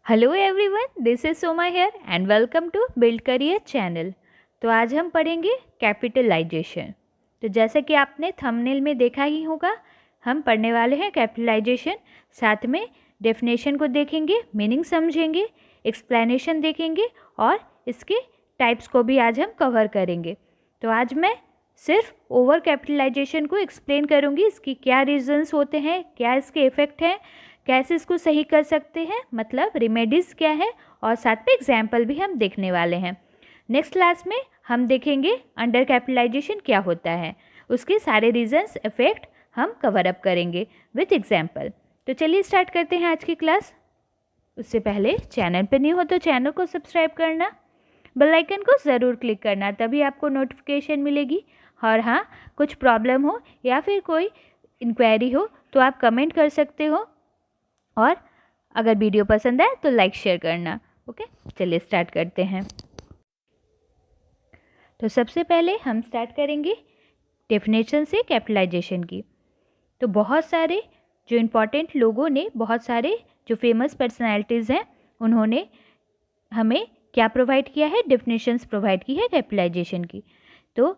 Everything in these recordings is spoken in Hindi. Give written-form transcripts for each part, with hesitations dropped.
Hello everyone, this is Soma here and welcome to build career channel. तो आज हम पढ़ेंगे कैपिटलाइजेशन। तो जैसा कि आपने थंबनेल में देखा ही होगा, हम पढ़ने वाले हैं कैपिटलाइजेशन। साथ में डेफिनेशन को देखेंगे, मीनिंग समझेंगे, एक्सप्लेनेशन देखेंगे और इसके टाइप्स को भी आज हम कवर करेंगे। तो आज मैं सिर्फ ओवर कैपिटलाइजेशन को एक्सप्लेन करूँगी, इसकी क्या रीजंस होते हैं, क्या इसके इफ़ेक्ट हैं, कैसे इसको सही कर सकते हैं, मतलब रिमेडीज़ क्या है, और साथ में एग्जाम्पल भी हम देखने वाले हैं। नेक्स्ट क्लास में हम देखेंगे अंडर कैपिटलाइजेशन क्या होता है, उसके सारे रीजंस इफेक्ट हम कवर अप करेंगे विथ एग्जाम्पल। तो चलिए स्टार्ट करते हैं आज की क्लास। उससे पहले चैनल पर न्यू हो तो चैनल को सब्सक्राइब करना, बेल आइकन को ज़रूर क्लिक करना, तभी आपको नोटिफिकेशन मिलेगी। और हाँ, कुछ प्रॉब्लम हो या फिर कोई इंक्वायरी हो तो आप कमेंट कर सकते हो, और अगर वीडियो पसंद आए तो लाइक शेयर करना। ओके, चलिए स्टार्ट करते हैं। तो सबसे पहले हम स्टार्ट करेंगे डेफिनेशन से कैपिटलाइजेशन की। तो बहुत सारे जो इम्पोर्टेंट लोगों ने, बहुत सारे जो फेमस पर्सनालिटीज़ हैं, उन्होंने हमें क्या प्रोवाइड किया है, डेफिनेशंस प्रोवाइड की है कैपिटलाइजेशन की। तो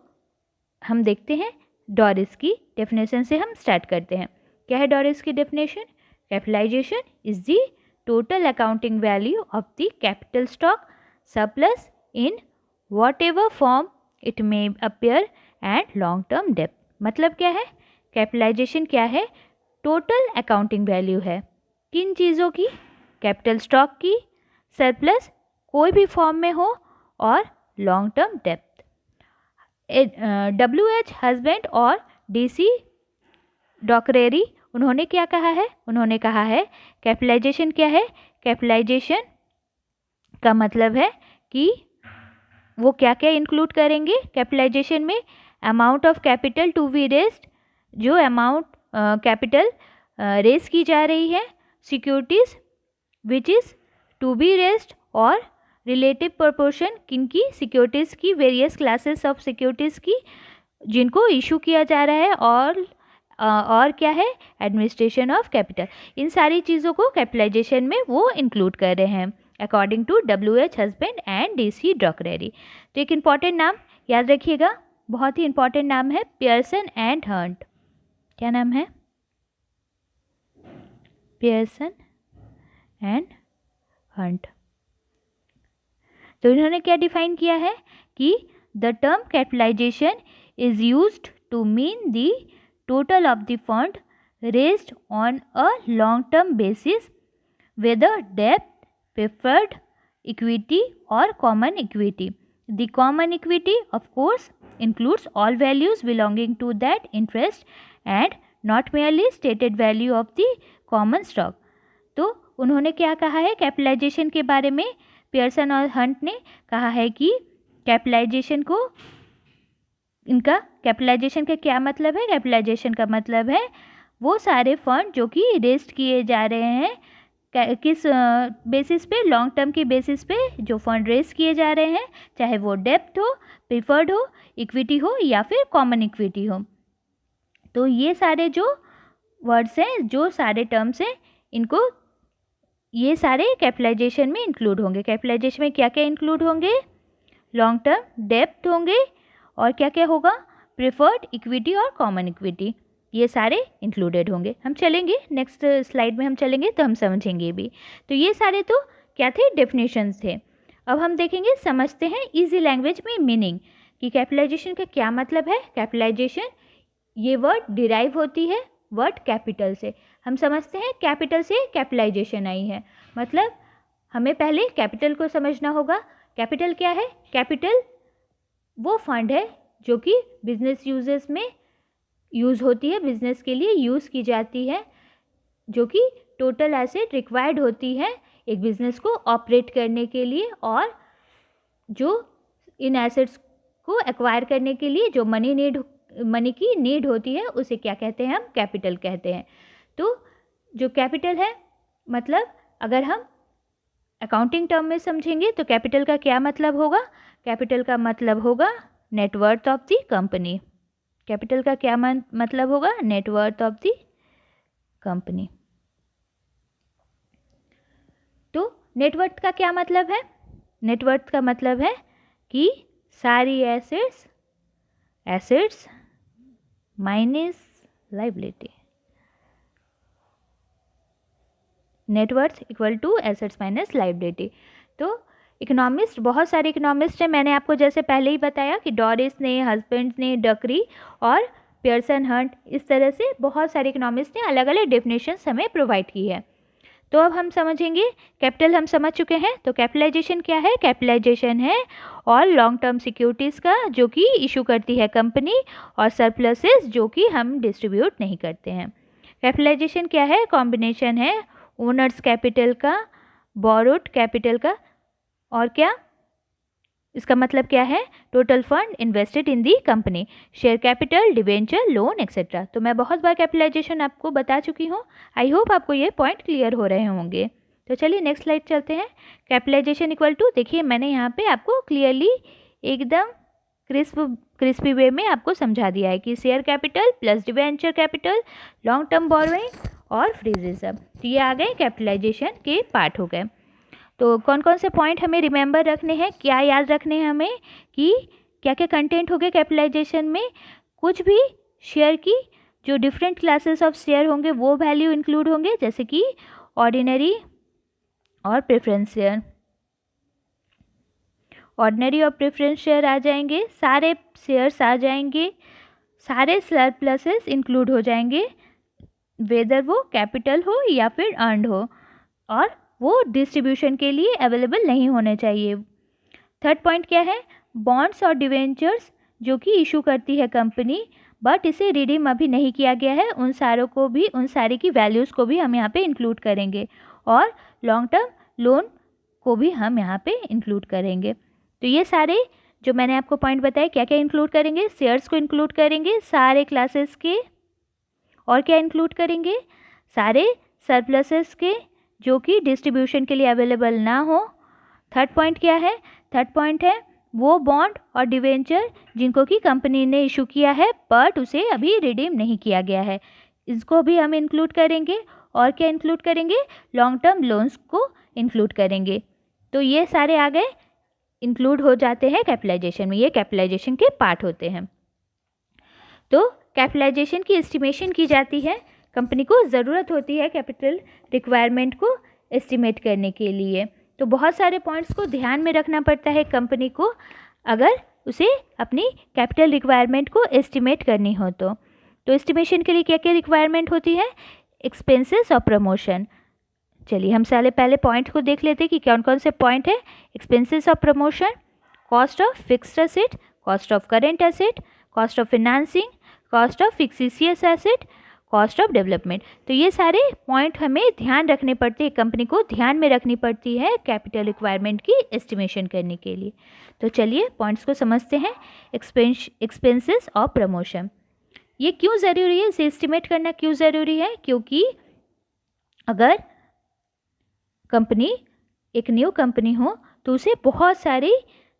हम देखते हैं डॉरिस की डेफिनेशन से हम स्टार्ट करते हैं। क्या है डॉरिस की definition? Capitalization is the total accounting value of the capital stock surplus in whatever form it may appear and long term debt। मतलब क्या है? कैपिटलाइजेशन क्या है? टोटल अकाउंटिंग वैल्यू है किन चीज़ों की? कैपिटल स्टॉक की, सरप्लस कोई भी फॉर्म में हो, और long term depth. WH husband और DC डॉकरेरी, उन्होंने क्या कहा है? उन्होंने कहा है कैपिटलाइजेशन क्या है? कैपिटलाइजेशन का मतलब है कि वो क्या क्या इंक्लूड करेंगे कैपिटलाइजेशन में? Amount of capital to be raised, जो अमाउंट कैपिटल रेस की जा रही है, securities which is to be raised, और रिलेटिव प्रोपोर्शन किनकी? सिक्योरिटीज़ की, वेरियस क्लासेस ऑफ सिक्योरिटीज़ की जिनको इशू किया जा रहा है, और क्या है? Administration of capital. इन सारी चीज़ों को कैपिटलाइजेशन में वो इंक्लूड कर रहे हैं according to WH husband and DC Dockeray. तो एक इम्पॉर्टेंट नाम याद रखिएगा, बहुत ही इंपॉर्टेंट नाम है, पियर्सन एंड हंट। क्या नाम है? Pearson and Hunt. तो इन्होंने क्या डिफाइन किया है कि the term capitalization is used to mean the total of the fund raised on a long term basis, whether debt, preferred equity or common equity. The common equity of course includes all values belonging to that interest and not merely stated value of the common stock। तो उन्होंने क्या कहा है कैपिटलाइजेशन के बारे में? पियर्सन और हंट ने कहा है कि कैपिटलाइजेशन को, इनका कैपिटलाइजेशन का क्या मतलब है? कैपिटलाइजेशन का मतलब है वो सारे फंड जो कि रेस्ट किए जा रहे हैं, किस बेसिस पे? लॉन्ग टर्म की बेसिस पे जो फंड रेस किए जा रहे हैं, चाहे वो डेप्थ हो, प्रिफर्ड हो, इक्विटी हो या फिर कॉमन इक्विटी हो। तो ये सारे जो वर्ड्स हैं, जो सारे टर्म्स हैं, इनको, ये सारे कैपिटलाइजेशन में इंक्लूड होंगे। कैपिटलाइजेशन में क्या क्या इंक्लूड होंगे? लॉन्ग टर्म डेप्थ होंगे, और क्या क्या होगा? प्रेफर्ड इक्विटी और कॉमन इक्विटी, ये सारे इंक्लूडेड होंगे। हम चलेंगे नेक्स्ट स्लाइड में, हम चलेंगे तो हम समझेंगे भी। तो ये सारे तो क्या थे? डेफिनेशंस थे। अब हम देखेंगे, समझते हैं इजी लैंग्वेज में मीनिंग कि कैपिटलाइजेशन का क्या मतलब है। कैपिटलाइजेशन, ये वर्ड डिराइव होती है वर्ड कैपिटल से। हम समझते हैं कैपिटल से कैपिटलाइजेशन आई है, मतलब हमें पहले कैपिटल को समझना होगा। कैपिटल क्या है? कैपिटल वो फंड है जो कि बिजनेस यूजेस में यूज़ होती है, बिजनेस के लिए यूज़ की जाती है, जो कि टोटल एसेट रिक्वायर्ड होती है एक बिजनेस को ऑपरेट करने के लिए, और जो इन एसेट्स को एक्वायर करने के लिए जो मनी की नीड होती है, उसे क्या कहते हैं? हम कैपिटल कहते हैं। तो जो कैपिटल है, मतलब अगर हम अकाउंटिंग टर्म में समझेंगे तो कैपिटल का क्या मतलब होगा? कैपिटल का मतलब होगा net worth of the company. Capital का क्या मतलब होगा? Net worth of the company. तो नेटवर्थ का क्या मतलब है? नेटवर्थ का मतलब है कि सारी assets minus liability, net worth equal to assets minus liability. तो इकोनॉमिस्ट, बहुत सारे इकोनॉमिस्ट हैं, मैंने आपको जैसे पहले ही बताया कि डॉरिस ने, हस्बैंड ने, डकरी और पियर्सन हंट, इस तरह से बहुत सारे इकोनॉमिस्ट ने अलग अलग डेफिनेशंस हमें प्रोवाइड की है। तो अब हम समझेंगे, कैपिटल हम समझ चुके हैं, तो कैपिटलाइजेशन क्या है? कैपिटलाइजेशन है और लॉन्ग टर्म सिक्योरिटीज़ का जो कि इशू करती है कंपनी, और सरप्लसेस जो कि हम डिस्ट्रीब्यूट नहीं करते हैं। कैपिटलाइजेशन क्या है? कॉम्बिनेशन है ओनर्स कैपिटल का, बोरोड कैपिटल का, और क्या इसका मतलब क्या है? Total fund invested in the company, share capital, debenture, loan etcetera. तो मैं बहुत बार कैपिटलाइजेशन आपको बता चुकी हूँ, आई होप आपको ये पॉइंट क्लियर हो रहे होंगे। तो चलिए नेक्स्ट स्लाइड चलते हैं। कैपिटलाइजेशन इक्वल टू, देखिए मैंने यहाँ पे आपको क्लियरली एकदम क्रिस्पी वे में आपको समझा दिया है कि share capital plus debenture capital, long term borrowing और फ्री रिजर्व, तो ये आ गए कैपिटलाइजेशन के पार्ट हो गए। तो कौन कौन से पॉइंट हमें रिमेंबर रखने हैं, क्या याद रखने हैं हमें कि क्या क्या कंटेंट हो गए कैपिटलाइजेशन में? कुछ भी शेयर की जो डिफरेंट क्लासेस ऑफ शेयर होंगे वो वैल्यू इंक्लूड होंगे, जैसे कि ऑर्डिनरी और प्रेफरेंस शेयर, ऑर्डिनरी और प्रेफरेंस शेयर आ जाएंगे, सारे शेयर्स आ जाएंगे, सारे सरप्लसेस इंक्लूड हो जाएंगे, वेदर वो कैपिटल हो या फिर अर्नड हो, और वो डिस्ट्रीब्यूशन के लिए अवेलेबल नहीं होने चाहिए। थर्ड पॉइंट क्या है? बॉन्ड्स और डिवेंचर्स जो कि इशू करती है कंपनी बट इसे रिडीम अभी नहीं किया गया है, उन सारों को भी, उन सारी की वैल्यूज़ को भी हम यहाँ पे इंक्लूड करेंगे, और लॉन्ग टर्म लोन को भी हम यहाँ पे इंक्लूड करेंगे। तो ये सारे जो मैंने आपको पॉइंट बताए, क्या क्या इंक्लूड करेंगे? शेयर्स को इंक्लूड करेंगे सारे क्लासेस के, और क्या इंक्लूड करेंगे? सारे सरप्लसेस के जो कि डिस्ट्रीब्यूशन के लिए अवेलेबल ना हो। थर्ड पॉइंट क्या है? थर्ड पॉइंट है वो बॉन्ड और डिवेंचर जिनको कि कंपनी ने इशू किया है बट उसे अभी रिडीम नहीं किया गया है, इसको भी हम इंक्लूड करेंगे। और क्या इंक्लूड करेंगे? लॉन्ग टर्म लोन्स को इंक्लूड करेंगे। तो ये सारे आ गए, इंक्लूड हो जाते हैं कैपिटलाइजेशन में, ये कैपिटलाइजेशन के पार्ट होते हैं। तो कैपिटलाइजेशन की एस्टिमेशन की जाती है, कंपनी को ज़रूरत होती है कैपिटल रिक्वायरमेंट को एस्टिमेट करने के लिए। तो बहुत सारे पॉइंट्स को ध्यान में रखना पड़ता है कंपनी को अगर उसे अपनी कैपिटल रिक्वायरमेंट को एस्टिमेट करनी हो। तो एस्टिमेशन के लिए क्या क्या रिक्वायरमेंट होती है? एक्सपेंसेस और प्रमोशन। चलिए हम सारे पहले पॉइंट को देख लेते हैं कि कौन कौन से पॉइंट है। Expenses of promotion, cost of fixed asset, cost of current asset, cost of financing, cost of fictitious asset, cost of development. तो ये सारे पॉइंट हमें ध्यान रखने पड़ते हैं, कंपनी को ध्यान में रखनी पड़ती है कैपिटल रिक्वायरमेंट की एस्टिमेशन करने के लिए। तो चलिए पॉइंट्स को समझते हैं। एक्सपेंसेस ऑफ प्रमोशन, ये क्यों ज़रूरी है, इसे एस्टिमेट करना क्यों ज़रूरी है? क्योंकि अगर कंपनी एक न्यू कंपनी हो तो उसे बहुत सारे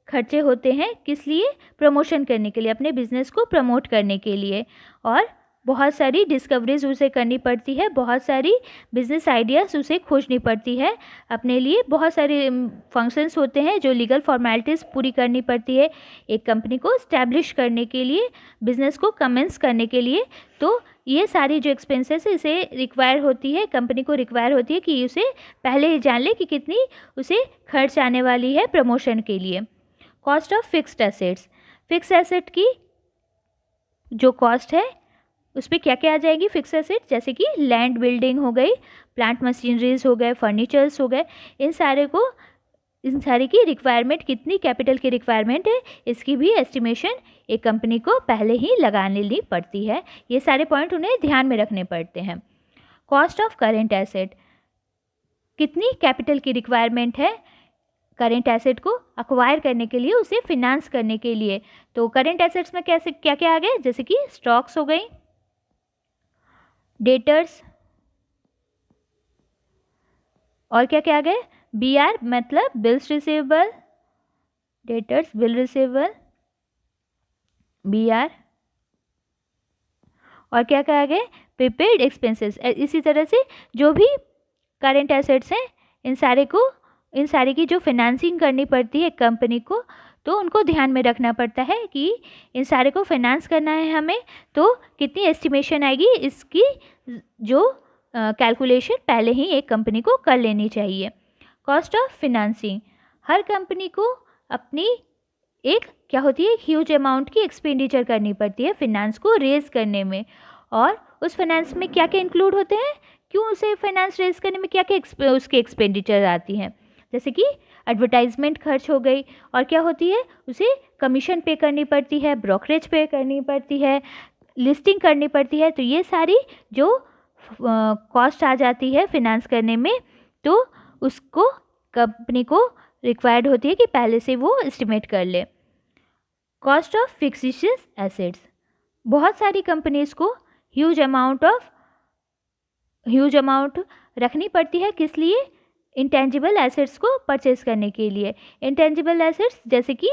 खर्चे होते हैं, किस लिए? प्रमोशन करने के लिए, अपने बिजनेस को प्रमोट करने के लिए, और बहुत सारी डिस्कवरीज उसे करनी पड़ती है, बहुत सारी बिजनेस आइडियाज़ उसे खोजनी पड़ती है अपने लिए, बहुत सारे फंक्शंस होते हैं जो लीगल फॉर्मेलिटीज़ पूरी करनी पड़ती है एक कंपनी को इस्टेब्लिश करने के लिए, बिजनेस को कमेंस करने के लिए। तो ये सारी जो एक्सपेंसेस है इसे रिक्वायर होती है, कंपनी को रिक्वायर होती है कि उसे पहले ही जान ले कि कितनी उसे खर्च आने वाली है प्रमोशन के लिए। Cost of fixed assets, fix asset की जो कॉस्ट है उस पर क्या क्या आ जाएगी? फिक्स एसेट जैसे कि लैंड बिल्डिंग हो गई, प्लांट मशीनरीज हो गए, फर्नीचर्स हो गए, इन सारे की रिक्वायरमेंट, कितनी कैपिटल की रिक्वायरमेंट है इसकी भी एस्टिमेशन एक कंपनी को पहले ही लगाने ली पड़ती है। ये सारे पॉइंट उन्हें ध्यान में रखने पड़ते हैं। कॉस्ट ऑफ करेंट एसेट, कितनी कैपिटल की रिक्वायरमेंट है करेंट एसेट को अक्वायर करने के लिए, उसे फिनेंस करने के लिए। तो करेंट एसेट्स में कैसे क्या क्या आ गए? जैसे कि स्टॉक्स हो गई, डेटर्स, और क्या क्या आ गए? BR मतलब bills receivable, debtors bill receivable, BR, और क्या क्या आ गए? Prepaid expenses. इसी तरह से जो भी करेंट एसेट्स हैं इन सारे को इन सारे की जो फाइनेंसिंग करनी पड़ती है कंपनी को, तो उनको ध्यान में रखना पड़ता है कि इन सारे को फाइनेंस करना है हमें, तो कितनी एस्टिमेशन आएगी इसकी जो कैलकुलेशन पहले ही एक कंपनी को कर लेनी चाहिए। Cost of financing, her company को अपनी एक क्या होती है, ह्यूज अमाउंट की एक्सपेंडिचर करनी पड़ती है फिनेंस को रेज करने में। और उस फाइनेंस में क्या क्या इंक्लूड होते हैं, क्यों उसे फाइनेंस रेज करने में क्या क्या उसके एक्सपेंडिचर आती हैं, जैसे कि एडवर्टाइजमेंट खर्च हो गई, और क्या होती है उसे कमीशन पे करनी पड़ती है, ब्रोकरेज पे करनी पड़ती है, लिस्टिंग करनी पड़ती है। तो ये सारी जो कॉस्ट आ जाती है फिनेंस करने में, तो उसको कंपनी को रिक्वायर्ड होती है कि पहले से वो एस्टिमेट कर ले। कॉस्ट ऑफ फिक्सिशियस एसेट्स, बहुत सारी कंपनीज को ह्यूज अमाउंट रखनी पड़ती है, किस लिए, इंटेंजिबल एसेट्स को परचेज करने के लिए। इंटेंजिबल एसेट्स जैसे कि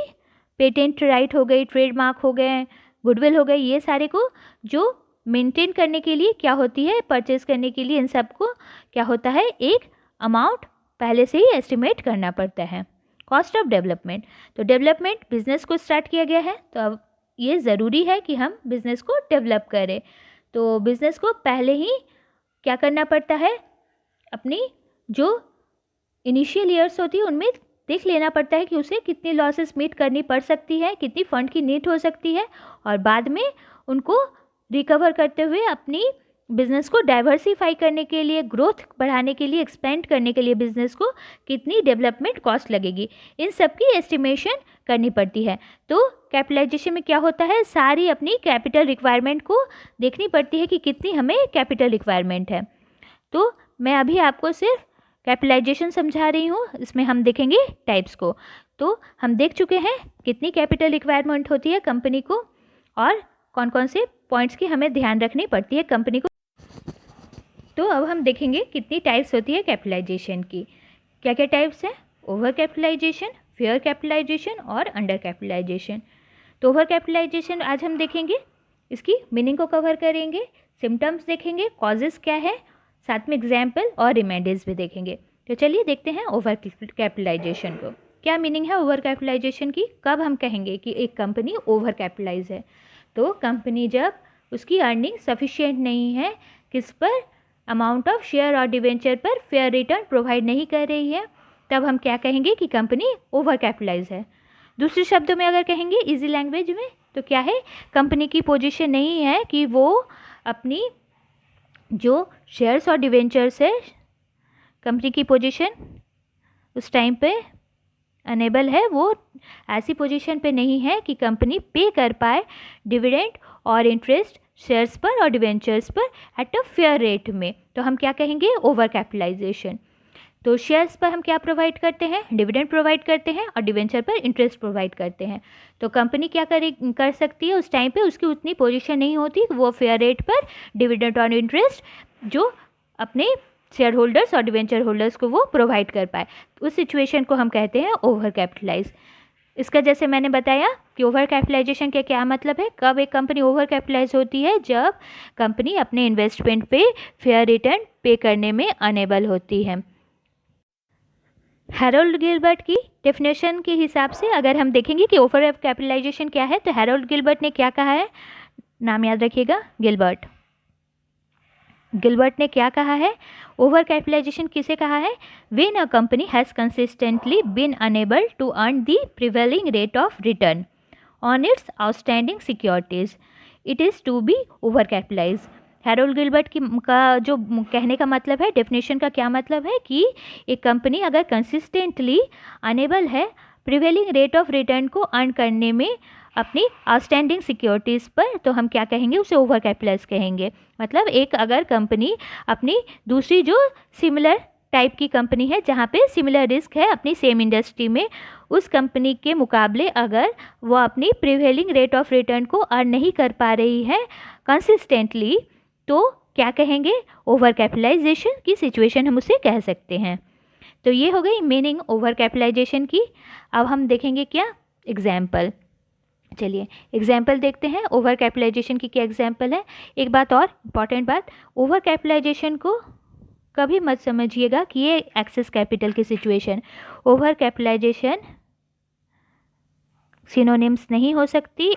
पेटेंट राइट हो गई, ट्रेडमार्क हो गए, गुडविल हो गई, ये सारे को जो मेंटेन करने के लिए क्या होती है, परचेज करने के लिए इन सब को क्या होता है, एक अमाउंट पहले से ही एस्टिमेट करना पड़ता है। कॉस्ट ऑफ डेवलपमेंट, तो डेवलपमेंट बिजनेस को स्टार्ट किया गया है, तो अब ये ज़रूरी है कि हम बिज़नेस को डेवलप करें, तो बिज़नेस को पहले ही क्या करना पड़ता है, अपनी जो इनिशियल ईयर्स होती है उनमें देख लेना पड़ता है कि उसे कितनी लॉसेस मीट करनी पड़ सकती है, कितनी फंड की नीड हो सकती है, और बाद में उनको रिकवर करते हुए अपनी बिज़नेस को डाइवर्सिफाई करने के लिए, ग्रोथ बढ़ाने के लिए, एक्सपेंड करने के लिए बिज़नेस को कितनी डेवलपमेंट कॉस्ट लगेगी, इन सब की एस्टिमेशन करनी पड़ती है। तो कैपिटलाइजेशन में क्या होता है, सारी अपनी कैपिटल रिक्वायरमेंट को देखनी पड़ती है कि कितनी हमें कैपिटल रिक्वायरमेंट है। तो मैं अभी आपको सिर्फ कैपिटलाइजेशन समझा रही हूँ, इसमें हम देखेंगे टाइप्स को। तो हम देख चुके हैं कितनी कैपिटल रिक्वायरमेंट होती है कंपनी को, और कौन कौन से पॉइंट्स की हमें ध्यान रखनी पड़ती है कंपनी को। तो अब हम देखेंगे कितनी टाइप्स होती है कैपिटलाइजेशन की। क्या क्या टाइप्स हैं, ओवर कैपिटलाइजेशन, फेयर कैपिटलाइजेशन और अंडर कैपिटलाइजेशन। तो ओवर कैपिटलाइजेशन आज हम देखेंगे, इसकी मीनिंग को कवर करेंगे, सिम्टम्स देखेंगे, कॉजेज़ क्या है, साथ में एग्जाम्पल और रिमाइंडर्स भी देखेंगे। तो चलिए देखते हैं ओवर कैपिटलाइजेशन को। क्या मीनिंग है ओवर कैपिटलाइजेशन की, कब हम कहेंगे कि एक कंपनी ओवर कैपिटलाइज है, तो कंपनी जब उसकी अर्निंग सफिशिएंट नहीं है, किस पर, अमाउंट ऑफ शेयर और डिवेंचर पर फेयर रिटर्न प्रोवाइड नहीं कर रही है, तब हम क्या कहेंगे कि कंपनी ओवर कैपिटलाइज है। दूसरे शब्दों में अगर कहेंगे इजी लैंग्वेज में, तो क्या है, कंपनी की पोजीशन नहीं है कि वो अपनी जो शेयर्स और डिवेंचर्स है, कंपनी की पोजीशन उस टाइम पे अनेबल है, वो ऐसी पोजीशन पे नहीं है कि कंपनी पे कर पाए डिविडेंड और इंटरेस्ट शेयर्स पर और डिवेंचर्स पर एट अ फेयर रेट में, तो हम क्या कहेंगे, ओवर कैपिटलाइजेशन। तो शेयर्स पर हम क्या प्रोवाइड करते हैं, डिविडेंड प्रोवाइड करते हैं, और डिवेंचर पर इंटरेस्ट प्रोवाइड करते हैं। तो कंपनी क्या कर सकती है, उस टाइम पे उसकी उतनी पोजीशन नहीं होती वो फेयर रेट पर डिविडेंड और इंटरेस्ट जो अपने शेयर होल्डर्स और डिवेंचर होल्डर्स को वो प्रोवाइड कर पाए, उस सिचुएशन को हम कहते हैं ओवर कैपिटलाइज। इसका जैसे मैंने बताया कि ओवर कैपिटलाइजेशन का क्या मतलब है, कब एक कंपनी ओवर कैपिटलाइज होती है, जब कंपनी अपने इन्वेस्टमेंट पे फेयर रिटर्न पे करने में अनेबल होती है। हैरोल्ड गिलबर्ट की डेफिनेशन के हिसाब से अगर हम देखेंगे कि ओवर कैपिटलाइजेशन क्या है, तो हैरोल्ड गिलबर्ट ने क्या कहा है, नाम याद रखिएगा, गिलबर्ट ने क्या कहा है, ओवर कैपिटलाइजेशन किसे कहा है, when a company has consistently been unable to earn the prevailing rate of return on its outstanding securities, it is to be over capitalize. Harold Gilbert का जो कहने का मतलब है, डेफिनेशन का क्या मतलब है कि एक कंपनी अगर कंसिस्टेंटली अनेबल है प्रिवेलिंग रेट ऑफ रिटर्न को अर्न करने में अपनी आउटस्टैंडिंग सिक्योरिटीज़ पर, तो हम क्या कहेंगे, उसे ओवर कैपिटलाइज कहेंगे। मतलब एक अगर कंपनी अपनी दूसरी जो सिमिलर टाइप की कंपनी है, जहाँ पे सिमिलर रिस्क है अपनी सेम इंडस्ट्री में, उस कंपनी के मुकाबले अगर वो अपनी प्रिवेलिंग रेट ऑफ रिटर्न को अर्न नहीं कर पा रही है कंसिस्टेंटली, तो क्या कहेंगे, ओवर कैपिटलाइजेशन की सिचुएशन हम उसे कह सकते हैं। तो ये हो गई मीनिंग ओवर कैपिटलाइजेशन की। अब हम देखेंगे क्या, एग्जाम्पल। चलिए एग्जाम्पल देखते हैं, ओवर कैपिटलाइजेशन की क्या एग्जाम्पल है। एक बात और इम्पॉर्टेंट बात, ओवर कैपिटलाइजेशन को कभी मत समझिएगा कि ये एक्सेस कैपिटल की सिचुएशन। ओवर कैपिटलाइजेशन सिनोनिम्स नहीं हो सकती,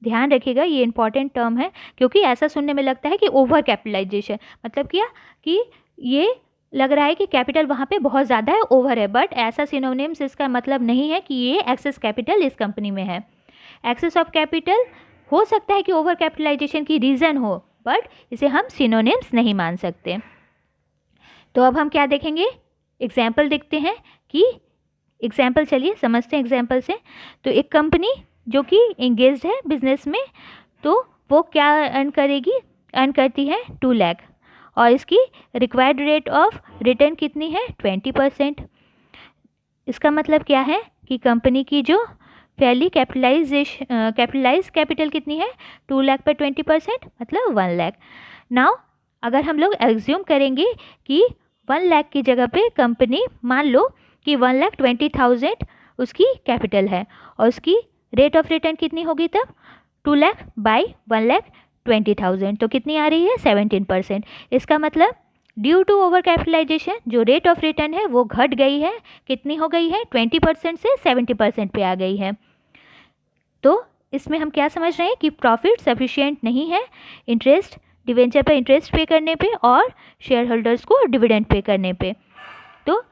ध्यान रखिएगा, ये इंपॉर्टेंट टर्म है, क्योंकि ऐसा सुनने में लगता है कि ओवर कैपिटलाइजेशन मतलब क्या कि ये लग रहा है कि कैपिटल वहाँ पे बहुत ज़्यादा है, ओवर है, बट ऐसा सिनोनिम्स इसका मतलब नहीं है कि ये एक्सेस कैपिटल इस कंपनी में है। एक्सेस ऑफ कैपिटल हो सकता है कि ओवर कैपिटलाइजेशन की रीज़न हो, बट इसे हम सिनोनिम्स नहीं मान सकते। तो अब हम क्या देखेंगे, एग्जाम्पल देखते हैं कि एग्जाम्पल, चलिए समझते हैं एग्जाम्पल से। तो एक कंपनी जो कि एंगेज्ड है बिजनेस में, तो वो क्या अर्न करेगी, अर्न करती है 2 लाख, और इसकी रिक्वायर्ड रेट ऑफ रिटर्न कितनी है, 20%। इसका मतलब क्या है कि कंपनी की जो फेयरली कैपिटलाइज कैपिटल कितनी है, 2 लाख पर 20% मतलब 1 लाख। नाउ अगर हम लोग एज्यूम करेंगे कि 1 लाख की जगह पे कंपनी, मान लो कि 1,20,000 उसकी कैपिटल है और उसकी रेट ऑफ रिटर्न कितनी होगी तब, 2 लाख बाई 1,20,000, तो कितनी आ रही है, 17%। इसका मतलब ड्यू टू ओवर कैपिटलाइजेशन जो रेट ऑफ रिटर्न है वो घट गई है, कितनी हो गई है, 20% से 70% पे आ गई है। तो इसमें हम क्या समझ रहे हैं कि प्रॉफिट सफिशिएंट नहीं है इंटरेस्ट, डिवेंचर पर इंटरेस्ट पे करने पे और शेयर होल्डर्स को डिविडेंड पे करने पे। तो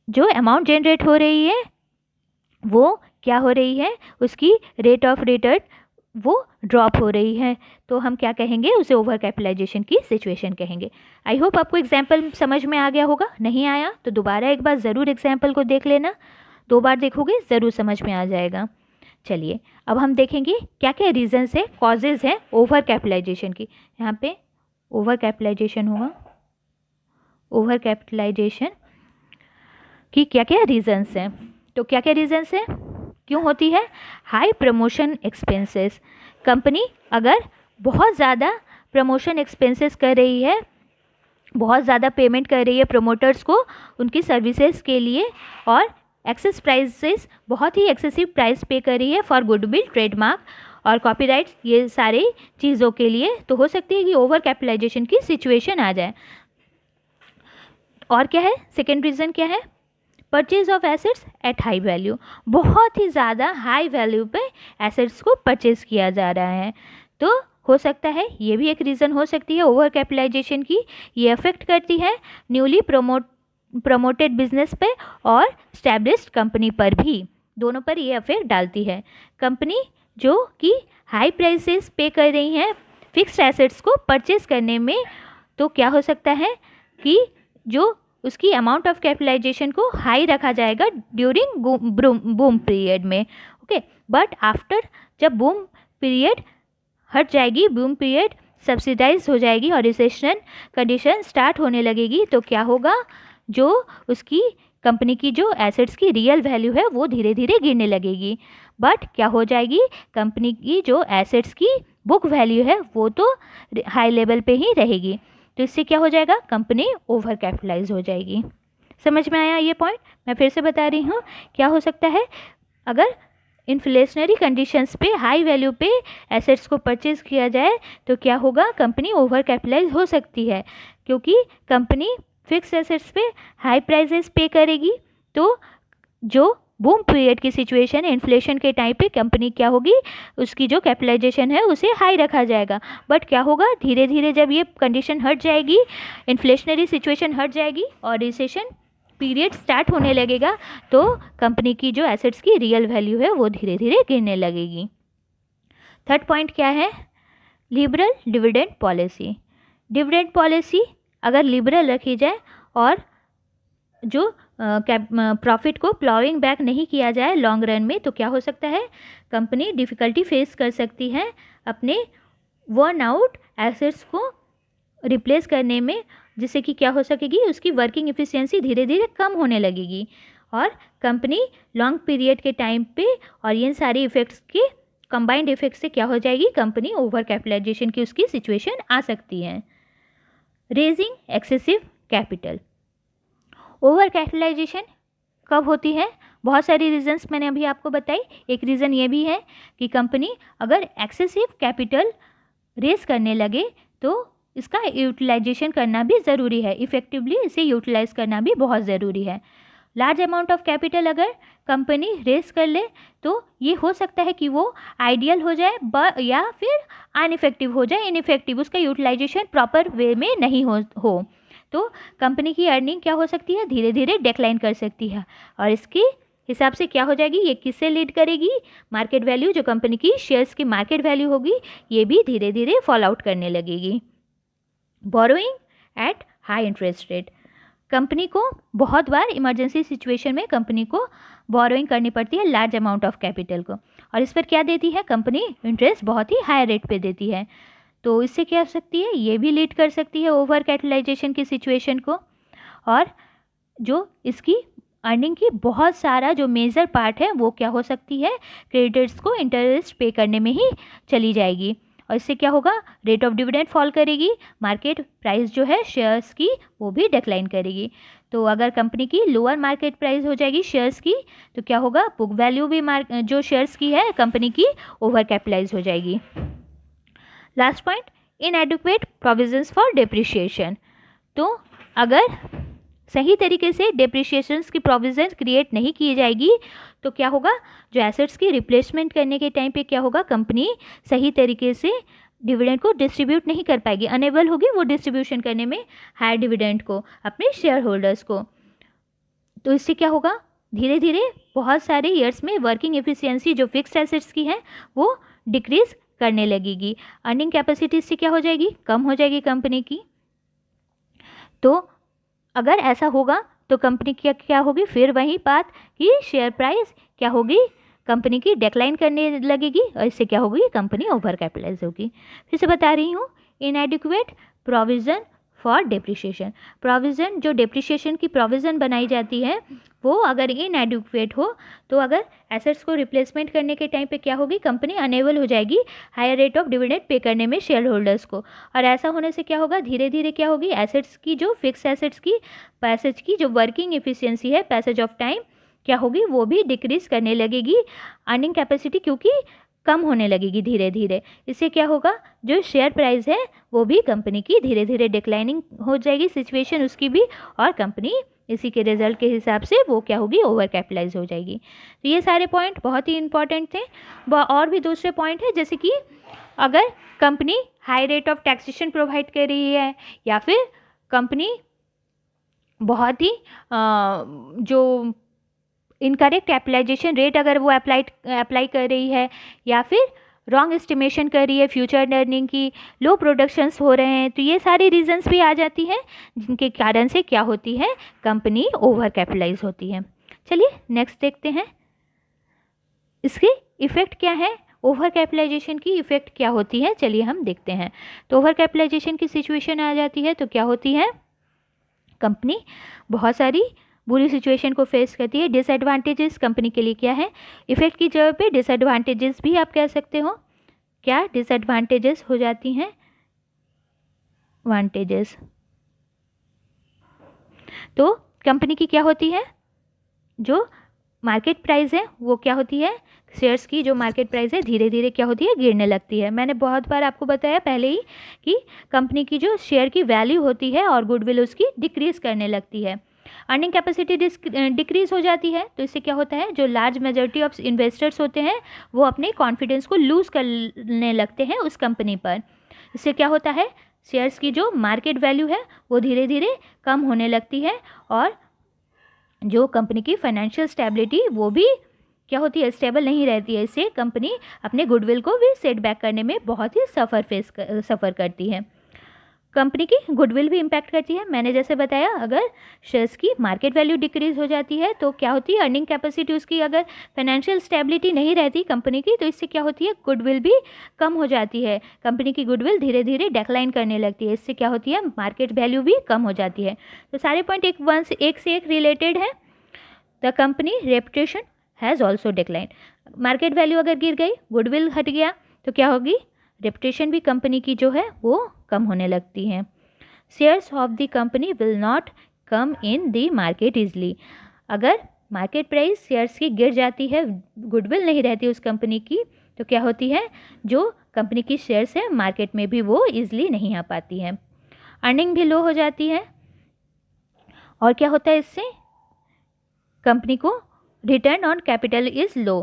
जो अमाउंट जनरेट हो रही है वो क्या हो रही है, उसकी रेट ऑफ रिटर्न वो ड्रॉप हो रही है, तो हम क्या कहेंगे, उसे ओवर कैपिटलाइजेशन की सिचुएशन कहेंगे। आई होप आपको एग्जाम्पल समझ में आ गया होगा, नहीं आया तो दोबारा एक बार ज़रूर एग्जाम्पल को देख लेना, 2 बार देखोगे ज़रूर समझ में आ जाएगा। चलिए अब हम देखेंगे क्या क्या रीजंस है, कॉजेज़ हैं ओवर कैपिटलाइजेशन की। यहाँ पे ओवर कैपिटलाइजेशन होगा, ओवर कैपिटलाइजेशन की क्या क्या रीजंस हैं। तो क्या क्या रीजंस हैं, क्यों होती है, हाई प्रमोशन एक्सपेंसेस। कंपनी अगर बहुत ज़्यादा प्रमोशन एक्सपेंसेस कर रही है, बहुत ज़्यादा पेमेंट कर रही है प्रमोटर्स को उनकी सर्विसेज के लिए, और एक्सेस प्राइसेस, बहुत ही एक्सेसिव प्राइस पे कर रही है फॉर गुडविल, ट्रेडमार्क और कॉपीराइट्स, ये सारी चीज़ों के लिए, तो हो सकती है कि ओवर कैपिटलाइजेशन की सिचुएशन आ जाए। और क्या है, सेकेंड रीज़न क्या है, purchase of assets at high value, बहुत ही ज़्यादा हाई वैल्यू पे एसेट्स को परचेज किया जा रहा है, तो हो सकता है ये भी एक रीज़न हो सकती है ओवर कैपिटलाइजेशन की। ये अफेक्ट करती है न्यूली प्रमोटेड बिजनेस पे और स्टैब्लिश्ड कंपनी पर भी, दोनों पर ये अफेक्ट डालती है। कंपनी जो कि हाई प्राइसेस पे कर रही हैं फिक्स्ड एसेट्स को परचेज करने में, तो क्या हो सकता है कि जो उसकी अमाउंट ऑफ कैपिटलाइजेशन को हाई रखा जाएगा ड्यूरिंग बूम पीरियड में, ओके, बट आफ्टर जब बूम पीरियड हट जाएगी, बूम पीरियड सब्सिडाइज हो जाएगी और रिसेशन कंडीशन स्टार्ट होने लगेगी, तो क्या होगा, जो उसकी कंपनी की जो एसेट्स की रियल वैल्यू है वो धीरे धीरे गिरने लगेगी, बट क्या हो जाएगी, कंपनी की जो एसेट्स की बुक वैल्यू है वो तो हाई लेवल पे ही रहेगी, तो इससे क्या हो जाएगा, कंपनी ओवर कैपिटलाइज हो जाएगी। समझ में आया ये पॉइंट, मैं फिर से बता रही हूँ, क्या हो सकता है, अगर इन्फ्लेशनरी कंडीशंस पे हाई वैल्यू पे एसेट्स को परचेज किया जाए तो क्या होगा, कंपनी ओवर कैपिटलाइज हो सकती है, क्योंकि कंपनी फिक्स एसेट्स पे हाई प्राइसेस पे करेगी, तो जो बूम पीरियड की सिचुएशन है, इन्फ्लेशन के टाइम पे कंपनी क्या होगी, उसकी जो कैपिटलाइजेशन है उसे हाई रखा जाएगा, बट क्या होगा, धीरे धीरे जब ये कंडीशन हट जाएगी, इन्फ्लेशनरी सिचुएशन हट जाएगी और रिसेशन पीरियड स्टार्ट होने लगेगा, तो कंपनी की जो एसेट्स की रियल वैल्यू है वो धीरे धीरे गिरने लगेगी। थर्ड पॉइंट क्या है, liberal dividend policy. Dividend policy अगर लिबरल रखी जाए और जो प्रॉफिट को प्लॉइंग बैक नहीं किया जाए लॉन्ग रन में, तो क्या हो सकता है, कंपनी डिफ़िकल्टी फेस कर सकती है अपने वर्न आउट एसेट्स को रिप्लेस करने में, जिससे कि क्या हो सकेगी, उसकी वर्किंग एफिशिएंसी धीरे धीरे कम होने लगेगी और कंपनी लॉन्ग पीरियड के टाइम पे और इन सारी इफेक्ट्स के कंबाइंड इफेक्ट से क्या हो जाएगी, कंपनी ओवर कैपिटलाइजेशन की उसकी सिचुएशन आ सकती है। Raising excessive capital, over capitalization कब होती है, बहुत सारी रीजंस मैंने अभी आपको बताई। एक रीज़न ये भी है कि कंपनी अगर एक्सेसिव कैपिटल रेज करने लगे तो इसका यूटिलाइजेशन करना भी ज़रूरी है, इफ़ेक्टिवली इसे यूटिलाइज करना भी बहुत ज़रूरी है। लार्ज अमाउंट ऑफ कैपिटल अगर कंपनी रेस कर ले तो ये हो सकता है कि वो आइडियल हो जाए या फिर अनइफेक्टिव हो जाए, इनइफेक्टिव, उसका यूटिलाइजेशन प्रॉपर वे में नहीं हो तो कंपनी की अर्निंग क्या हो सकती है, धीरे धीरे डिक्लाइन कर सकती है। और इसके हिसाब से क्या हो जाएगी, ये किससे लीड करेगी, मार्केट वैल्यू, जो कंपनी की शेयर्स की मार्केट वैल्यू होगी, ये भी धीरे धीरे फॉल आउट करने लगेगी। Borrowing at high interest rate, company को बहुत बार इमरजेंसी सिचुएशन में कंपनी को बोरोइंग करनी पड़ती है लार्ज अमाउंट ऑफ कैपिटल को, और इस पर क्या देती है कंपनी, इंटरेस्ट बहुत ही हाई रेट पे देती है। तो इससे क्या हो सकती है, ये भी लीड कर सकती है ओवर कैपिटलाइजेशन की सिचुएशन को, और जो इसकी अर्निंग की बहुत सारा जो मेजर पार्ट है वो क्या हो सकती है, क्रेडिटर्स को इंटरेस्ट पे करने में ही चली जाएगी। और इससे क्या होगा, रेट ऑफ डिविडेंड फॉल करेगी, मार्केट प्राइस जो है शेयर्स की वो भी डिक्लाइन करेगी। तो अगर कंपनी की लोअर मार्केट प्राइस हो जाएगी शेयर्स की तो क्या होगा, बुक वैल्यू भी जो शेयर्स की है कंपनी की ओवर कैपिटलाइज हो जाएगी। Last point, इनएडिक्वेट provisions for depreciation, तो अगर सही तरीके से डेप्रिसिएशंस की प्रोविजंस क्रिएट नहीं की जाएगी तो क्या होगा, जो एसेट्स की रिप्लेसमेंट करने के टाइम पे क्या होगा, कंपनी सही तरीके से डिविडेंड को डिस्ट्रीब्यूट नहीं कर पाएगी, अनेबल होगी वो डिस्ट्रीब्यूशन करने में हायर डिविडेंड को अपने शेयर होल्डर्स को। तो इससे क्या होगा, धीरे धीरे बहुत सारे ईयर्स में वर्किंग एफिशिएंसी जो फिक्स्ड एसेट्स की है वो डिक्रीज करने लगेगी, अर्निंग कैपेसिटी इससे क्या हो जाएगी, कम हो जाएगी कंपनी की। तो अगर ऐसा होगा तो कंपनी की क्या होगी, फिर वही बात कि शेयर प्राइस क्या होगी, कंपनी की डिक्लाइन करने लगेगी, और इससे क्या होगी, कंपनी ओवर कैपिटलाइज होगी। फिर से बता रही हूँ, इनएडिक्वेट प्रोविज़न फॉर डेप्रिसिएशन, प्रोविज़न जो डेप्रिसिएशन की प्रोविज़न बनाई जाती है वो अगर इनएडिक्वेट हो तो अगर एसेट्स को रिप्लेसमेंट करने के टाइम पे क्या होगी, कंपनी अनेबल हो जाएगी higher rate of dividend pay करने में शेयर होल्डर्स को। और ऐसा होने से क्या होगा, धीरे धीरे क्या होगी, एसेट्स की जो फिक्स एसेट्स की पैसेज की जो वर्किंग एफिशिएंसी है, पैसेज ऑफ टाइम क्या होगी, वो भी डिक्रीज करने लगेगी, अर्निंग कैपेसिटी क्योंकि कम होने लगेगी धीरे धीरे। इससे क्या होगा, जो शेयर प्राइस है वो भी कंपनी की धीरे धीरे डिक्लाइनिंग हो जाएगी सिचुएशन उसकी भी, और कंपनी इसी के रिजल्ट के हिसाब से वो क्या होगी, ओवर कैपिटलाइज हो जाएगी। तो ये सारे पॉइंट बहुत ही इंपॉर्टेंट थे। और भी दूसरे पॉइंट है, जैसे कि अगर company high rate of taxation provide कर रही है, या फिर कंपनी बहुत ही जो इनकरेक्ट कैपिटलाइजेशन रेट अगर वो अप्लाई कर रही है, या फिर रॉन्ग एस्टिमेशन कर रही है फ्यूचर अर्निंग की, लो प्रोडक्शंस हो रहे हैं, तो ये सारी रीजंस भी आ जाती हैं जिनके कारण से क्या होती है, कंपनी ओवर कैपिटलाइज होती है। चलिए नेक्स्ट देखते हैं, इसके इफ़ेक्ट क्या है, ओवर कैपिटलाइजेशन की इफ़ेक्ट क्या होती है, चलिए हम देखते हैं। तो ओवर कैपिटलाइजेशन की सिचुएशन आ जाती है तो क्या होती है, कंपनी बहुत सारी बुरी सिचुएशन को फेस करती है। डिसएडवांटेजेस कंपनी के लिए क्या है, इफेक्ट की जगह पे डिसएडवांटेजेस भी आप कह सकते हो। क्या डिसएडवांटेजेस हो जाती हैं, वांटेजेस, तो कंपनी की क्या होती है, जो मार्केट प्राइस है वो क्या होती है, शेयर्स की जो मार्केट प्राइस है धीरे धीरे क्या होती है, गिरने लगती है। मैंने बहुत बार आपको बताया पहले ही कि कंपनी की जो शेयर की वैल्यू होती है और गुडविल उसकी डिक्रीज करने लगती है। अर्निंग कैपेसिटी डिक्रीज हो जाती है, तो इससे क्या होता है, जो लार्ज मेजॉरिटी ऑफ इन्वेस्टर्स होते हैं वो अपने कॉन्फिडेंस को लूज़ करने लगते हैं उस कंपनी पर। इससे क्या होता है, शेयर्स की जो मार्केट वैल्यू है वो धीरे धीरे कम होने लगती है, और जो कंपनी की फाइनेंशियल स्टेबिलिटी वो भी क्या होती है, स्टेबल नहीं रहती है। इससे कंपनी अपने गुडविल को भी सेटबैक करने में बहुत ही सफ़र करती है। कंपनी की गुडविल भी इम्पैक्ट करती है। मैंने जैसे बताया, अगर शेयर्स की मार्केट वैल्यू डिक्रीज हो जाती है तो क्या होती है, अर्निंग कैपेसिटी उसकी, अगर फाइनेंशियल स्टेबिलिटी नहीं रहती कंपनी की तो इससे क्या होती है, गुडविल भी कम हो जाती है, कंपनी की गुडविल धीरे धीरे डिक्लाइन करने लगती है। इससे क्या होती है, मार्केट वैल्यू भी कम हो जाती है। तो सारे पॉइंट एक से एक रिलेटेड है। The company reputation has also decline, market value अगर गिर गई, गुडविल हट गया तो क्या होगी, रेपुटेशन भी कंपनी की जो है वो कम होने लगती है। Shares of the company will not come in the market easily, अगर मार्केट प्राइस शेयर्स की गिर जाती है, गुडविल नहीं रहती उस कंपनी की, तो क्या होती है, जो कंपनी की शेयर्स है मार्केट में भी वो ईजिली नहीं आ पाती है। अर्निंग भी लो हो जाती है। और क्या होता है इससे, कंपनी को return on capital is low.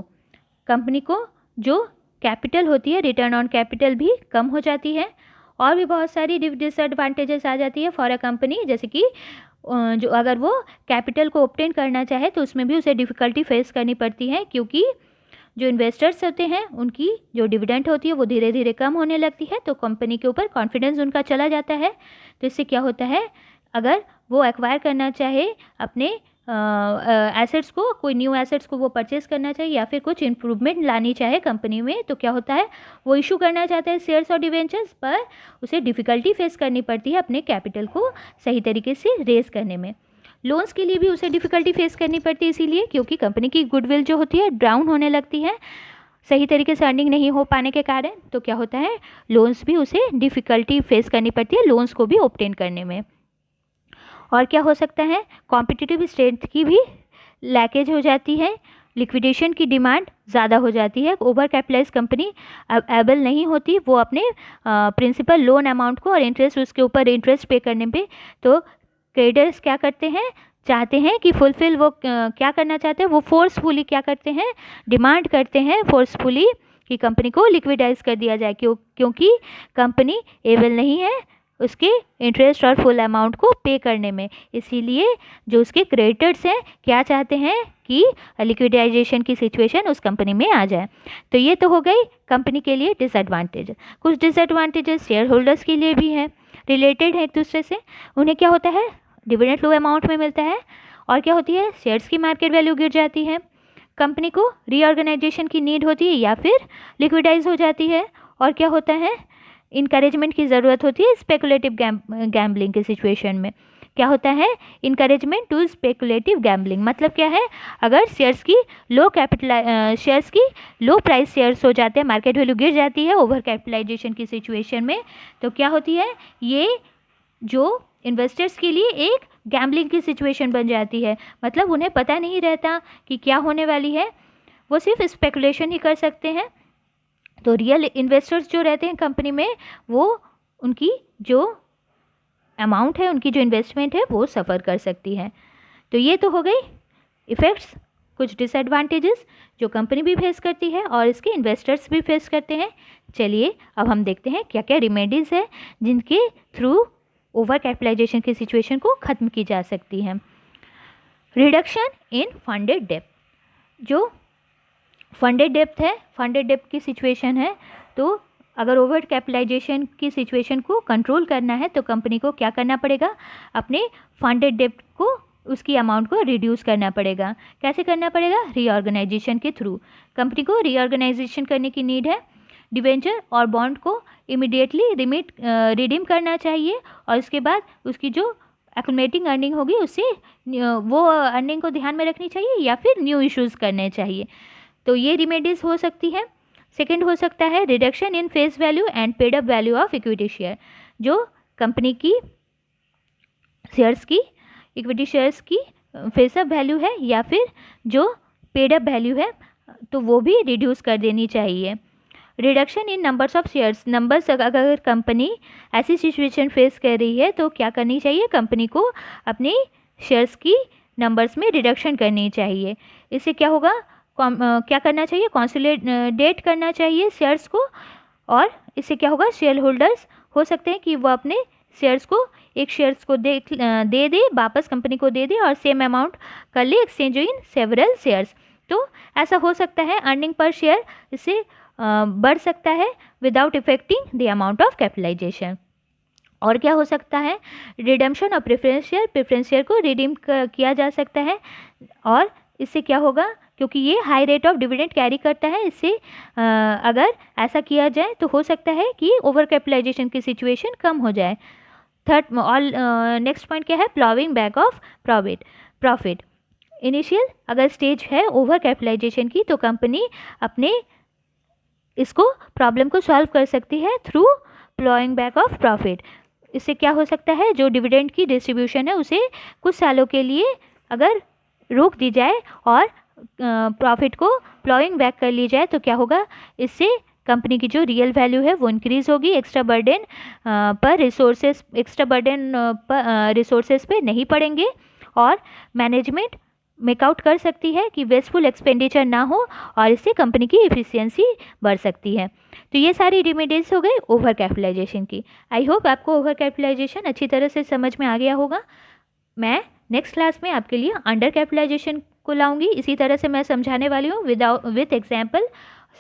Company को जो कैपिटल होती है, रिटर्न ऑन कैपिटल भी कम हो जाती है। और भी बहुत सारी डिसएडवांटेजेस आ जाती है फॉर अ कंपनी, जैसे कि जो अगर वो कैपिटल को ऑब्टेन करना चाहे तो उसमें भी उसे डिफ़िकल्टी फेस करनी पड़ती है, क्योंकि जो इन्वेस्टर्स होते हैं उनकी जो डिविडेंड होती है वो धीरे धीरे कम होने लगती है, तो कंपनी के ऊपर कॉन्फिडेंस उनका चला जाता है। तो इससे क्या होता है, अगर वो एक्वायर करना चाहे अपने एसेट्स को, कोई न्यू एसेट्स को वो परचेस करना चाहिए या फिर कुछ इम्प्रूवमेंट लानी चाहे कंपनी में, तो क्या होता है, वो इशू करना चाहता है शेयर्स और डिवेंचर्स, पर उसे डिफ़िकल्टी फेस करनी पड़ती है अपने कैपिटल को सही तरीके से रेज करने में। लोन्स के लिए भी उसे डिफ़िकल्टी फेस करनी पड़ती है, इसीलिए क्योंकि कंपनी की गुडविल जो होती है डाउन होने लगती है सही तरीके से अर्निंग नहीं हो पाने के कारण। तो क्या होता है, लोन्स भी उसे डिफ़िकल्टी फेस करनी पड़ती है लोन्स को भी ऑब्टेन करने में। और क्या हो सकता है, कॉम्पिटिटिव स्ट्रेंथ की भी लैकेज हो जाती है, लिक्विडेशन की डिमांड ज़्यादा हो जाती है, ओवर कैपिटलाइज कंपनी एबल नहीं होती वो अपने प्रिंसिपल लोन अमाउंट को और इंटरेस्ट उसके ऊपर इंटरेस्ट पे करने पे। तो क्रेडिटर्स क्या करते हैं, चाहते हैं कि फुलफिल, वो क्या करना चाहते हैं, वो फोर्सफुली क्या करते हैं, डिमांड करते हैं फोर्सफुली कि कंपनी को लिक्विडाइज कर दिया जाए, क्योंकि कंपनी एबल नहीं है उसके इंटरेस्ट और फुल अमाउंट को पे करने में। इसीलिए जो उसके क्रेडिटर्स हैं क्या चाहते हैं कि लिक्विडाइजेशन की सिचुएशन उस कंपनी में आ जाए। तो ये तो हो गई कंपनी के लिए डिसएडवांटेज। कुछ डिसएडवांटेजेस शेयर होल्डर्स के लिए भी हैं, रिलेटेड है एक दूसरे से। उन्हें क्या होता है, डिविडेंड लो अमाउंट में मिलता है, और क्या होती है, शेयर्स की मार्केट वैल्यू गिर जाती है, कंपनी को रीऑर्गेनाइजेशन की नीड होती है या फिर लिक्विडाइज हो जाती है, और क्या होता है, इनकरेजमेंट की ज़रूरत होती है स्पेकुलेटिव गैम्बलिंग के सिचुएशन में। क्या होता है, इनकरेजमेंट टू स्पेकुलेटिव गैम्बलिंग, मतलब क्या है, अगर शेयर्स की लो प्राइस शेयर्स हो जाते हैं, मार्केट वैल्यू गिर जाती है ओवर कैपिटलाइजेशन की सिचुएशन में, तो क्या होती है, ये जो इन्वेस्टर्स के लिए एक गैम्बलिंग की सिचुएशन बन जाती है। मतलब उन्हें पता नहीं रहता कि क्या होने वाली है, वो सिर्फ स्पेकुलेशन ही कर सकते हैं। तो रियल इन्वेस्टर्स जो रहते हैं कंपनी में, वो उनकी जो अमाउंट है, उनकी जो इन्वेस्टमेंट है वो सफ़र कर सकती है। तो ये तो हो गई इफ़ेक्ट्स, कुछ डिसएडवांटेजेस जो कंपनी भी फेस करती है और इसके इन्वेस्टर्स भी फेस करते हैं। चलिए अब हम देखते हैं क्या क्या रेमेडीज़ है जिनके थ्रू ओवर कैपिटलाइजेशन की सिचुएशन को ख़त्म की जा सकती है। रिडक्शन इन फंडेड डेप्थ, जो फंडेड डेप्थ है, फंडेड डेप्थ की सिचुएशन है, तो अगर ओवर कैपिटलाइजेशन की सिचुएशन को कंट्रोल करना है तो कंपनी को क्या करना पड़ेगा, अपने फंडेड डेप्थ को, उसकी अमाउंट को रिड्यूस करना पड़ेगा। कैसे करना पड़ेगा, रीऑर्गेनाइजेशन के थ्रू। कंपनी को रीऑर्गेनाइजेशन करने की नीड है, डिवेंचर और बॉन्ड को इमीडिएटली रिडीम करना चाहिए, और उसके बाद उसकी जो एक्यूमुलेटिंग अर्निंग होगी उससे वो अर्निंग को ध्यान में रखनी चाहिए या फिर न्यू इश्यूज़ करने चाहिए। तो ये रिमेडीज़ हो सकती है। सेकंड हो सकता है reduction in face value and paid up value of equity share, जो कंपनी की शेयर्स की, इक्विटी शेयर्स की फेस अप वैल्यू है या फिर जो पेड अप वैल्यू है, तो वो भी रिड्यूस कर देनी चाहिए। Reduction in numbers of shares, numbers, अगर कंपनी ऐसी सिचुएशन फेस कर रही है तो क्या करनी चाहिए, कंपनी को अपनी शेयर्स की नंबर्स में रिडक्शन करनी चाहिए। इससे क्या होगा, क्या करना चाहिए, कंसोलिडेट करना चाहिए शेयर्स को, और इससे क्या होगा, शेयर होल्डर्स हो सकते हैं कि वो अपने शेयर्स को, एक शेयर्स को दे वापस कंपनी को दे दे और सेम अमाउंट कर ले एक्सचेंज इन सेवरल शेयर्स। तो ऐसा हो सकता है, अर्निंग पर शेयर इससे बढ़ सकता है without effecting the amount of capitalization. और क्या हो सकता है, रिडम्पशन ऑफ प्रेफरेंस शेयर को रिडीम किया जा सकता है, और इससे क्या होगा, क्योंकि ये high rate of dividend carry करता है, इससे अगर ऐसा किया जाए तो हो सकता है कि ओवर कैपिटलाइजेशन की सिचुएशन कम हो जाए। थर्ड ऑल नेक्स्ट पॉइंट क्या है, प्लॉविंग बैक ऑफ प्रॉफिट। इनिशियल अगर स्टेज है ओवर कैपिटलाइजेशन की, तो कंपनी अपने इसको प्रॉब्लम को सॉल्व कर सकती है through ploughing back of profit. इससे क्या हो सकता है, जो डिविडेंड की डिस्ट्रीब्यूशन है उसे कुछ सालों के लिए अगर रोक दी जाए और प्रॉफिट को प्लॉइंग बैक कर ली जाए तो क्या होगा, इससे कंपनी की जो रियल वैल्यू है वो इंक्रीज़ होगी, एक्स्ट्रा बर्डन पर रिसोर्सेज पे नहीं पड़ेंगे, और मैनेजमेंट मेकआउट कर सकती है कि वेस्टफुल एक्सपेंडिचर ना हो, और इससे कंपनी की एफिशिएंसी बढ़ सकती है। तो ये सारी रेमेडीज हो गई ओवर कैपिटलाइजेशन की। आई होप आपको ओवर कैपिटलाइजेशन अच्छी तरह से समझ में आ गया होगा। मैं नेक्स्ट क्लास में आपके लिए अंडर कैपिटलाइजेशन को लाऊंगी, इसी तरह से मैं समझाने वाली हूँ विद एग्जाम्पल।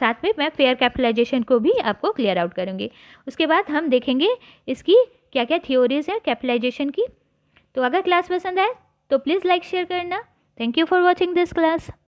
साथ में मैं फेयर कैपिटलाइजेशन को भी आपको क्लियर आउट करूँगी। उसके बाद हम देखेंगे इसकी क्या क्या थ्योरीज है कैपिटलाइजेशन की। तो अगर क्लास पसंद आए तो प्लीज़ लाइक शेयर करना। Thank you for watching this class.